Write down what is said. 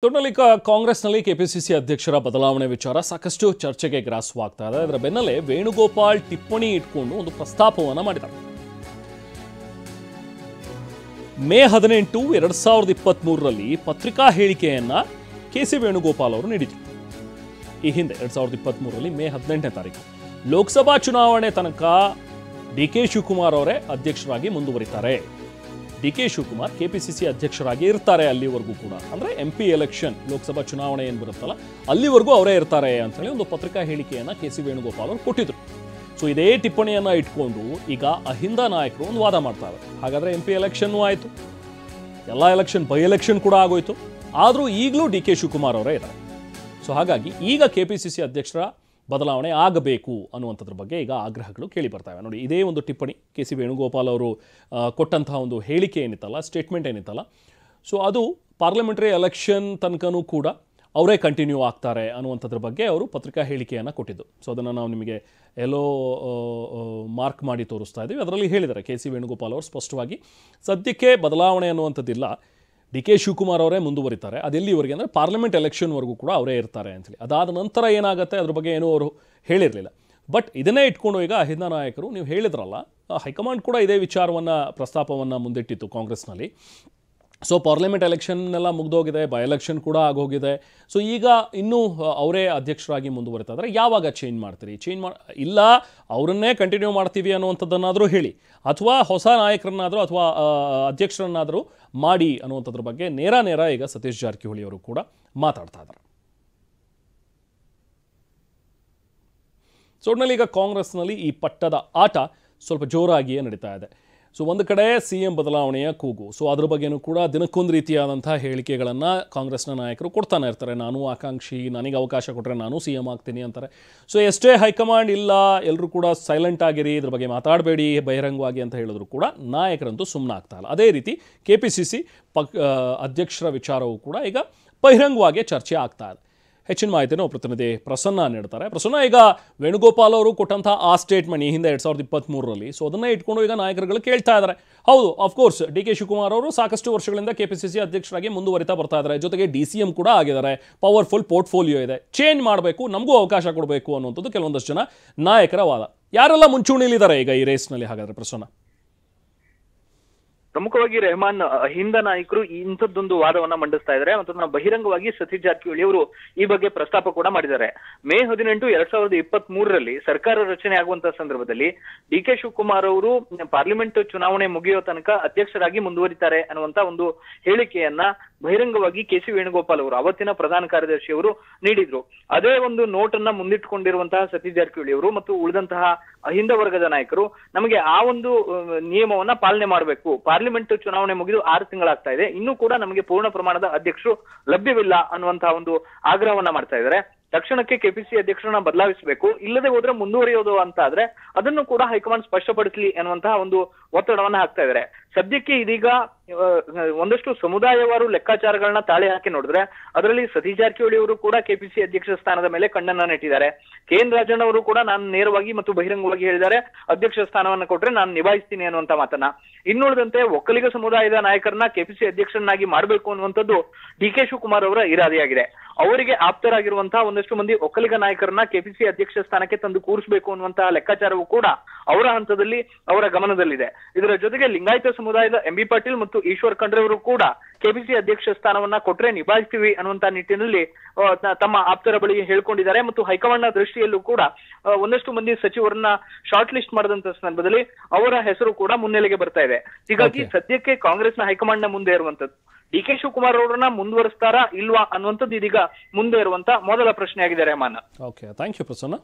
ಒಟ್ಟಿನಲ್ಲಿ ಕಾಂಗ್ರೆಸ್ನಲ್ಲಿ ಕೆಪಿಸಿಸಿ ಅಧ್ಯಕ್ಷರ ಬದಲಾವಣೆ ವಿಚಾರ ಸಾಕಷ್ಟು ಚರ್ಚೆಗೆ ಗ್ರಾಸವಾಗ್ತಾ ಇದೆ. ಅದರ ಬೆನ್ನಲ್ಲೇ ವೇಣುಗೋಪಾಲ್ ಟಿಪ್ಪಣಿ ಇಟ್ಕೊಂಡು ಒಂದು ಪ್ರಸ್ತಾಪವನ್ನು ಮಾಡಿದ್ದಾರೆ. ಮೇ 18, 2023ರಲ್ಲಿ ಪತ್ರಿಕಾ ಹೇಳಿಕೆಯನ್ನ ಕೆಸಿ ವೇಣುಗೋಪಾಲ್ ಅವರು ನೀಡಿದರು. ಈ ಹಿಂದೆ 2023ರಲ್ಲಿ ಮೇ 18ನೇ ತಾರೀಕು ಲೋಕಸಭಾ ಚುನಾವಣೆ ತನಕ ಡಿಕೆ ಶಿವಕುಮಾರ್ ಅವರೇ ಅಧ್ಯಕ್ಷರಾಗಿ ಮುಂದುವರಿತಾರೆ. ಡಿಕೆ ಶಿವಕುಮಾರ್ ಕೆಪಿಸಿಸಿ ಅಧ್ಯಕ್ಷರಾಗಿ ಇರ್ತಾರೆ ಅಲ್ಲಿವರೆಗೂ ಕೂಡ, ಅಂದರೆ MP ಎಲೆಕ್ಷನ್ ಲೋಕಸಭಾ ಚುನಾವಣೆ ಏನು ಬರುತ್ತಲ್ಲ ಅಲ್ಲಿವರೆಗೂ ಅವರೇ ಇರ್ತಾರೆ ಅಂತೇಳಿ ಒಂದು ಪತ್ರಿಕಾ ಹೇಳಿಕೆಯನ್ನು ಕೆಸಿ ವೇಣುಗೋಪಾಲ್ ಅವರು ಕೊಟ್ಟಿದ್ರು. ಸೊ ಇದೇ ಟಿಪ್ಪಣಿಯನ್ನು ಇಟ್ಕೊಂಡು ಈಗ ಅಹಿಂದ ನಾಯಕರು ಒಂದು ವಾದ ಮಾಡ್ತಾರೆ. ಹಾಗಾದರೆ MP ಎಲೆಕ್ಷನ್ನೂ ಆಯಿತು, ಎಲ್ಲ ಎಲೆಕ್ಷನ್ ಬೈ ಎಲೆಕ್ಷನ್ ಕೂಡ ಆಗೋಯ್ತು, ಆದರೂ ಈಗಲೂ ಡಿಕೆ ಶಿವಕುಮಾರ್ ಅವರೇ ಇದ್ದಾರೆ. ಸೊ ಹಾಗಾಗಿ ಈಗ ಕೆಪಿಸಿಸಿ ಅಧ್ಯಕ್ಷರ ಬದಲಾವಣೆ ಆಗಬೇಕು ಅನ್ನುವಂಥದ್ರ ಬಗ್ಗೆ ಈಗ ಆಗ್ರಹಗಳು ಕೇಳಿ ಬರ್ತವೆ. ನೋಡಿ, ಇದೇ ಒಂದು ಟಿಪ್ಪಣಿ ಕೆಸಿ ವೇಣುಗೋಪಾಲ್ ಅವರು ಕೊಟ್ಟಂತಹ ಒಂದು ಹೇಳಿಕೆ ಏನಿತ್ತಲ್ಲ, ಸ್ಟೇಟ್ಮೆಂಟ್ ಏನಿತ್ತಲ್ಲ, ಸೊ ಅದು ಪಾರ್ಲಿಮೆಂಟರಿ ಎಲೆಕ್ಷನ್ ತನಕನೂ ಕೂಡ ಅವರೇ ಕಂಟಿನ್ಯೂ ಆಗ್ತಾರೆ ಅನ್ನುವಂಥದ್ರ ಬಗ್ಗೆ ಅವರು ಪತ್ರಿಕಾ ಹೇಳಿಕೆಯನ್ನು ಕೊಟ್ಟಿದ್ದು. ಸೊ ಅದನ್ನು ನಾವು ನಿಮಗೆ ಎಲ್ಲೋ ಮಾರ್ಕ್ ಮಾಡಿ ತೋರಿಸ್ತಾ ಇದ್ದೀವಿ. ಅದರಲ್ಲಿ ಹೇಳಿದ್ದಾರೆ ಕೆಸಿ ವೇಣುಗೋಪಾಲ್ ಅವರು ಸ್ಪಷ್ಟವಾಗಿ ಸದ್ಯಕ್ಕೆ ಬದಲಾವಣೆ ಅನ್ನುವಂಥದ್ದಿಲ್ಲ, ಡಿ ಕೆ ಶಿವಕುಮಾರ್ ಅವರೇ ಮುಂದುವರಿತಾರೆ. ಅದೆಲ್ಲಿವರೆಗೆ ಅಂದರೆ ಪಾರ್ಲಿಮೆಂಟ್ ಎಲೆಕ್ಷನ್ವರೆಗೂ ಕೂಡ ಅವರೇ ಇರ್ತಾರೆ ಅಂತೇಳಿ. ಅದಾದ ನಂತರ ಏನಾಗುತ್ತೆ ಅದ್ರ ಬಗ್ಗೆ ಏನೂ ಅವರು ಹೇಳಿರಲಿಲ್ಲ. ಬಟ್ ಇದನ್ನೇ ಇಟ್ಕೊಂಡು ಈಗ ಅಹಿಂದ ನಾಯಕರು, ನೀವು ಹೇಳಿದ್ರಲ್ಲ, ಹೈಕಮಾಂಡ್ ಕೂಡ ಇದೇ ವಿಚಾರವನ್ನು ಪ್ರಸ್ತಾಪವನ್ನು ಮುಂದಿಟ್ಟಿತ್ತು ಕಾಂಗ್ರೆಸ್ನಲ್ಲಿ. ಸೊ ಪಾರ್ಲಿಮೆಂಟ್ ಎಲೆಕ್ಷನ್ ಎಲ್ಲ ಮುಗಿದೋಗಿದೆ, ಬೈ ಎಲೆಕ್ಷನ್ ಕೂಡ ಆಗೋಗಿದೆ. ಸೊ ಈಗ ಇನ್ನೂ ಅವರೇ ಅಧ್ಯಕ್ಷರಾಗಿ ಮುಂದುವರಿತಾ ಇದ್ದಾರೆ. ಯಾವಾಗ ಚೇಂಜ್ ಮಾಡ್ತೀರಿ? ಇಲ್ಲ ಅವರನ್ನೇ ಕಂಟಿನ್ಯೂ ಮಾಡ್ತೀವಿ ಅನ್ನುವಂಥದ್ದನ್ನಾದರೂ ಹೇಳಿ, ಅಥವಾ ಹೊಸ ನಾಯಕರನ್ನಾದರೂ ಅಥವಾ ಅಧ್ಯಕ್ಷರನ್ನಾದರೂ ಮಾಡಿ ಅನ್ನುವಂಥದ್ರ ಬಗ್ಗೆ ನೇರ ಈಗ ಸತೀಶ್ ಜಾರಕಿಹೊಳಿ ಅವರು ಕೂಡ ಮಾತಾಡ್ತಾ ಇದ್ದಾರೆ. ಸೊ ಒಟ್ಟಿನಲ್ಲಿ ಈಗ ಕಾಂಗ್ರೆಸ್ನಲ್ಲಿ ಈ ಪಟ್ಟದ ಆಟ ಸ್ವಲ್ಪ ಜೋರಾಗಿಯೇ ನಡೀತಾ ಇದೆ. ಸೊ ಒಂದು ಕಡೆ CM ಬದಲಾವಣೆಯ ಕೂಗು, ಸೊ ಅದ್ರ ಬಗ್ಗೆನೂ ಕೂಡ ದಿನಕ್ಕೊಂದು ರೀತಿಯಾದಂಥ ಹೇಳಿಕೆಗಳನ್ನು ಕಾಂಗ್ರೆಸ್ನ ನಾಯಕರು ಕೊಡ್ತಾನೆ ಇರ್ತಾರೆ. ನಾನು ಆಕಾಂಕ್ಷಿ, ನನಗೆ ಅವಕಾಶ ಕೊಟ್ಟರೆ ನಾನು CM ಆಗ್ತೀನಿ ಅಂತಾರೆ. ಸೊ ಎಷ್ಟೇ ಹೈಕಮಾಂಡ್ ಇಲ್ಲ, ಎಲ್ಲರೂ ಕೂಡ ಸೈಲೆಂಟ್ ಆಗಿರಿ, ಇದ್ರ ಬಗ್ಗೆ ಮಾತಾಡಬೇಡಿ ಬಹಿರಂಗವಾಗಿ ಅಂತ ಹೇಳಿದ್ರು ಕೂಡ ನಾಯಕರಂತೂ ಸುಮ್ಮನಾಗ್ತಾ ಇಲ್ಲ. ಅದೇ ರೀತಿ KPCC ಅಧ್ಯಕ್ಷರ ವಿಚಾರವೂ ಕೂಡ ಈಗ ಬಹಿರಂಗವಾಗಿ ಚರ್ಚೆ ಆಗ್ತಾ ಇದೆ. ಹೆಚ್ಚಿನ ಮಾಹಿತಿಯನ್ನು ಪ್ರತಿನಿಧಿ ಪ್ರಸನ್ನ ನೀಡ್ತಾರೆ. ಪ್ರಸನ್ನ, ಈಗ ವೇಣುಗೋಪಾಲ್ ಅವರು ಕೊಟ್ಟಂಥ ಆ ಸ್ಟೇಟ್ಮೆಂಟ್ ಈ ಹಿಂದೆ 2023ರಲ್ಲಿ, ಸೊ ಅದನ್ನೇ ಇಟ್ಕೊಂಡು ಈಗ ನಾಯಕರುಗಳು ಕೇಳ್ತಾ ಇದ್ದಾರೆ. ಹೌದು, ಅಫ್ಕೋರ್ಸ್ ಡಿ ಕೆ ಶಿವಕುಮಾರ್ ಅವರು ಸಾಕಷ್ಟು ವರ್ಷಗಳಿಂದ KPCC ಅಧ್ಯಕ್ಷರಾಗಿ ಮುಂದುವರಿತಾ ಬರ್ತಾ ಇದ್ದಾರೆ, ಜೊತೆಗೆ DCM ಕೂಡ ಆಗಿದ್ದಾರೆ, ಪವರ್ಫುಲ್ ಪೋರ್ಟ್ಫೋಲಿಯೋ ಇದೆ, ಚೇಂಜ್ ಮಾಡಬೇಕು, ನಮಗೂ ಅವಕಾಶ ಕೊಡಬೇಕು ಅನ್ನುವಂಥದ್ದು ಕೆಲವೊಂದಷ್ಟು ಜನ ನಾಯಕರ ವಾದ. ಯಾರೆಲ್ಲ ಮುಂಚೂಣಿಲಿದ್ದಾರೆ ಈಗ ಈ ರೇಸ್ನಲ್ಲಿ ಹಾಗಾದರೆ ಪ್ರಸನ್ನ? ಪ್ರಮುಖವಾಗಿ ರೆಹಮಾನ್ ಅಹಿಂದ ನಾಯಕರು ಇಂಥದ್ದೊಂದು ವಾದವನ್ನ ಮಂಡಿಸ್ತಾ ಇದ್ದಾರೆ ಮತ್ತು ಬಹಿರಂಗವಾಗಿ ಸತೀಶ್ ಜಾರಕಿಹೊಳಿ ಅವರು ಈ ಬಗ್ಗೆ ಪ್ರಸ್ತಾಪ ಕೂಡ ಮಾಡಿದ್ದಾರೆ. ಮೇ 18, 2023ರಲ್ಲಿ ಸರ್ಕಾರ ರಚನೆ ಆಗುವಂತಹ ಸಂದರ್ಭದಲ್ಲಿ ಡಿ ಕೆ ಶಿವಕುಮಾರ್ ಅವರು ಪಾರ್ಲಿಮೆಂಟ್ ಚುನಾವಣೆ ಮುಗಿಯೋ ತನಕ ಅಧ್ಯಕ್ಷರಾಗಿ ಮುಂದುವರಿತಾರೆ ಅನ್ನುವಂತ ಒಂದು ಹೇಳಿಕೆಯನ್ನ ಬಹಿರಂಗವಾಗಿ ಕೆಸಿ ವೇಣುಗೋಪಾಲ್ ಅವರು, ಅವತ್ತಿನ ಪ್ರಧಾನ ಕಾರ್ಯದರ್ಶಿ ಅವರು ನೀಡಿದ್ರು. ಅದೇ ಒಂದು ನೋಟ್ ಅನ್ನ ಮುಂದಿಟ್ಟುಕೊಂಡಿರುವಂತಹ ಸತೀಶ್ ಜಾರಕಿಹೊಳಿ ಅವರು ಮತ್ತು ಉಳಿದಂತಹ ಅಹಿಂದ ವರ್ಗದ ನಾಯಕರು ನಮಗೆ ಆ ಒಂದು ನಿಯಮವನ್ನ ಪಾಲನೆ ಮಾಡಬೇಕು, ಪಾರ್ಲಿಮೆಂಟ್ ಚುನಾವಣೆ ಮುಗಿದು 6 ತಿಂಗಳಾಗ್ತಾ ಇದೆ, ಇನ್ನೂ ಕೂಡ ನಮಗೆ ಪೂರ್ಣ ಪ್ರಮಾಣದ ಅಧ್ಯಕ್ಷರು ಲಭ್ಯವಿಲ್ಲ ಅನ್ನುವಂತಹ ಒಂದು ಆಗ್ರಹವನ್ನ ಮಾಡ್ತಾ ಇದ್ದಾರೆ. ತಕ್ಷಣಕ್ಕೆ KPCC ಅಧ್ಯಕ್ಷರನ್ನ ಬದಲಾಯಿಸಬೇಕು, ಇಲ್ಲದೆ ಹೋದ್ರೆ ಮುಂದುವರಿಯೋದು ಅಂತ ಆದ್ರೆ ಅದನ್ನು ಕೂಡ ಹೈಕಮಾಂಡ್ ಸ್ಪಷ್ಟಪಡಿಸಲಿ ಅನ್ನುವಂತಹ ಒಂದು ಒತ್ತಡವನ್ನ ಹಾಕ್ತಾ ಇದ್ದಾರೆ. ಸದ್ಯಕ್ಕೆ ಇದೀಗ ಒಂದಷ್ಟು ಸಮುದಾಯವಾರು ಲೆಕ್ಕಾಚಾರಗಳನ್ನ ತಾಳೆ ಹಾಕಿ ನೋಡಿದ್ರೆ ಅದರಲ್ಲಿ ಸತೀಶ್ ಜಾರಕಿಹೊಳಿ ಅವರು ಕೂಡ KPCC ಅಧ್ಯಕ್ಷ ಸ್ಥಾನದ ಮೇಲೆ ಕಣ್ಣನ್ನ ನೆಟ್ಟಿದ್ದಾರೆ. KN ರಾಜಣ್ಣ ಅವರು ಕೂಡ ನಾನು ನೇರವಾಗಿ ಮತ್ತು ಬಹಿರಂಗವಾಗಿ ಹೇಳಿದ್ದಾರೆ, ಅಧ್ಯಕ್ಷ ಸ್ಥಾನವನ್ನ ಕೊಟ್ರೆ ನಾನು ನಿಭಾಯಿಸ್ತೀನಿ ಅನ್ನುವಂತ ಮಾತನ್ನ. ಇನ್ನುಳಿದಂತೆ ಒಕ್ಕಲಿಗ ಸಮುದಾಯದ ನಾಯಕರನ್ನ KPCC ಅಧ್ಯಕ್ಷರನ್ನಾಗಿ ಮಾಡಬೇಕು ಅನ್ನುವಂಥದ್ದು ಡಿ ಕೆ ಶಿವಕುಮಾರ್ ಅವರ ಇರಾದೆಯಾಗಿದೆ. ಅವರಿಗೆ ಆಪ್ತರಾಗಿರುವಂತಹ ಒಂದಷ್ಟು ಮಂದಿ ಒಕ್ಕಲಿಗ ನಾಯಕರನ್ನ KPCC ಅಧ್ಯಕ್ಷ ಸ್ಥಾನಕ್ಕೆ ತಂದು ಕೂರಿಸಬೇಕು ಅನ್ನುವಂತಹ ಲೆಕ್ಕಾಚಾರವೂ ಕೂಡ ಅವರ ಹಂತದಲ್ಲಿ, ಅವರ ಗಮನದಲ್ಲಿದೆ. ಇದರ ಜೊತೆಗೆ ಲಿಂಗಾಯತ ಸಮುದಾಯದ MB ಪಾಟೀಲ್ ಮತ್ತು ಈಶ್ವರ್ ಖಂಡ್ರೆ ಅವರು ಕೂಡ KPCC ಅಧ್ಯಕ್ಷ ಸ್ಥಾನವನ್ನ ಕೊಟ್ರೆ ನಿಭಾಯಿಸ್ತೀವಿ ಅನ್ನುವಂತ ನಿಟ್ಟಿನಲ್ಲಿ ತಮ್ಮ ಆಪ್ತರ ಬಳಿಗೆ ಹೇಳ್ಕೊಂಡಿದ್ದಾರೆ. ಮತ್ತು ಹೈಕಮಾಂಡ್ನ ದೃಷ್ಟಿಯಲ್ಲೂ ಕೂಡ ಒಂದಷ್ಟು ಮಂದಿ ಸಚಿವರನ್ನ ಶಾರ್ಟ್ ಲಿಸ್ಟ್ ಮಾಡಿದಂತ ಸಂದರ್ಭದಲ್ಲಿ ಅವರ ಹೆಸರು ಕೂಡ ಮುನ್ನೆಲೆಗೆ ಬರ್ತಾ ಇದೆ. ಹೀಗಾಗಿ ಸದ್ಯಕ್ಕೆ ಕಾಂಗ್ರೆಸ್ನ ಹೈಕಮಾಂಡ್ನ ಮುಂದೆ ಇರುವಂತದ್ದು ಡಿ ಕೆ ಶಿವಕುಮಾರ್ ಅವರನ್ನ ಮುಂದುವರಿಸ್ತಾರಾ ಇಲ್ವಾ ಅನ್ನುವಂಥದ್ದು ಇದೀಗ ಮುಂದೆ ಇರುವಂತ ಮೊದಲ ಪ್ರಶ್ನೆ ಆಗಿದೆ Rehman. Okay, thank you Prasanna.